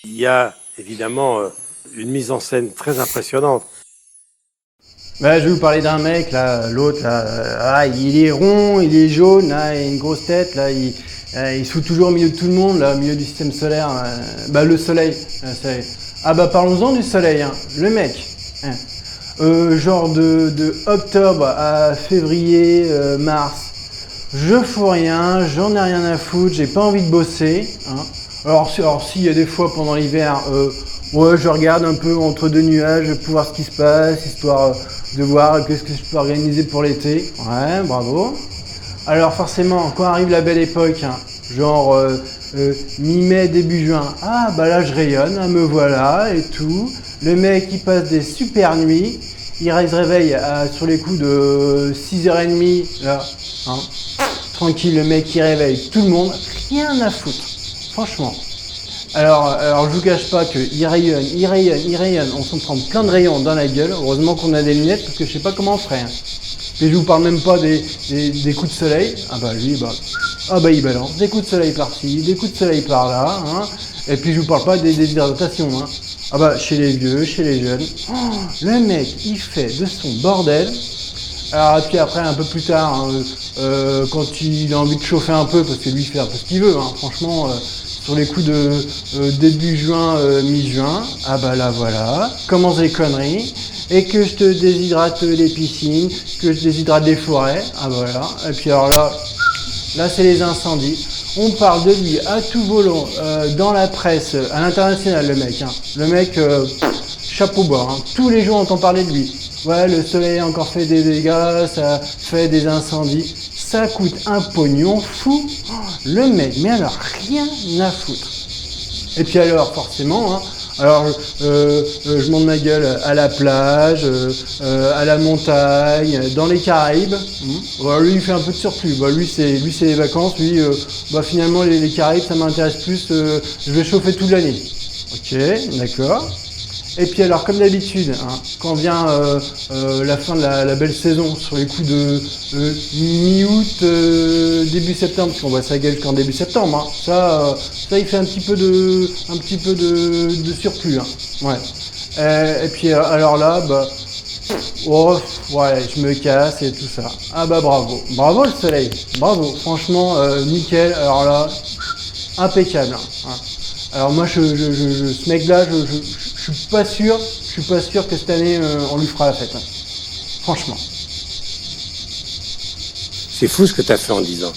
Il y a évidemment une mise en scène très impressionnante. Bah, je vais vous parler d'un mec, là, l'autre, là, il est rond, il est jaune, là, il a une grosse tête, là, il se fout toujours au milieu de tout le monde, là, au milieu du système solaire. Bah, le soleil, ah bah parlons-en du soleil, hein. Le mec, hein. Genre de octobre à février, mars, je fous rien, j'en ai rien à foutre, j'ai pas envie de bosser, hein. Alors si, il y a des fois pendant l'hiver, ouais, je regarde un peu entre deux nuages pour voir ce qui se passe, histoire de voir qu'est-ce que je peux organiser pour l'été. Ouais, bravo. Alors forcément, quand arrive la belle époque, hein, genre mi-mai, début juin, ah bah là je rayonne, hein, me voilà et tout. Le mec il passe des super nuits, il se réveille sur les coups de 6h30, là, hein. Tranquille, le mec qui réveille tout le monde, rien à foutre, franchement. Alors je vous cache pas qu'il rayonne, on s'en prend plein de rayons dans la gueule, heureusement qu'on a des lunettes parce que je sais pas comment on ferait. Hein. Mais je vous parle même pas des coups de soleil, ah bah lui, il balance des coups de soleil par-ci, des coups de soleil par-là, hein. Et puis je vous parle pas des déshydratations, hein. Ah bah chez les vieux, chez les jeunes, le mec il fait de son bordel. Alors et puis après un peu plus tard, hein, quand il a envie de chauffer un peu, parce que lui il fait un peu ce qu'il veut, hein, franchement, sur les coups de début juin, mi-juin, ah bah là voilà, commence les conneries, et que je te déshydrate les piscines, que je déshydrate les forêts, ah bah voilà, et puis alors là c'est les incendies. On parle de lui à tout volant, dans la presse, à l'international le mec, hein. Le mec, chapeau bas, hein. Tous les jours on entend parler de lui. Ouais, le soleil a encore fait des dégâts, ça fait des incendies. Ça coûte un pognon fou. Oh, le mec, mais alors rien à foutre. Et puis alors, forcément, hein, alors je monte ma gueule à la plage, à la montagne, dans les Caraïbes. Bah, lui, il fait un peu de surplus. Bah, lui, c'est les vacances. Lui, bah, finalement, les Caraïbes, ça m'intéresse plus. Je vais chauffer toute l'année. Ok, d'accord. Et puis alors, comme d'habitude, hein, quand vient la fin de la belle saison, sur les coups de mi-août, début septembre, parce qu'on voit sa gueule jusqu'en début septembre, hein, ça il fait un petit peu de surplus. Hein, ouais. Et puis alors là, bah, oh, ouais, je me casse et tout ça. Ah bah bravo, bravo le soleil, bravo, franchement, nickel. Alors là, impeccable. Hein. Alors moi, ce mec-là, je suis pas sûr que cette année on lui fera la fête. Hein. Franchement. C'est fou ce que tu as fait en 10 ans.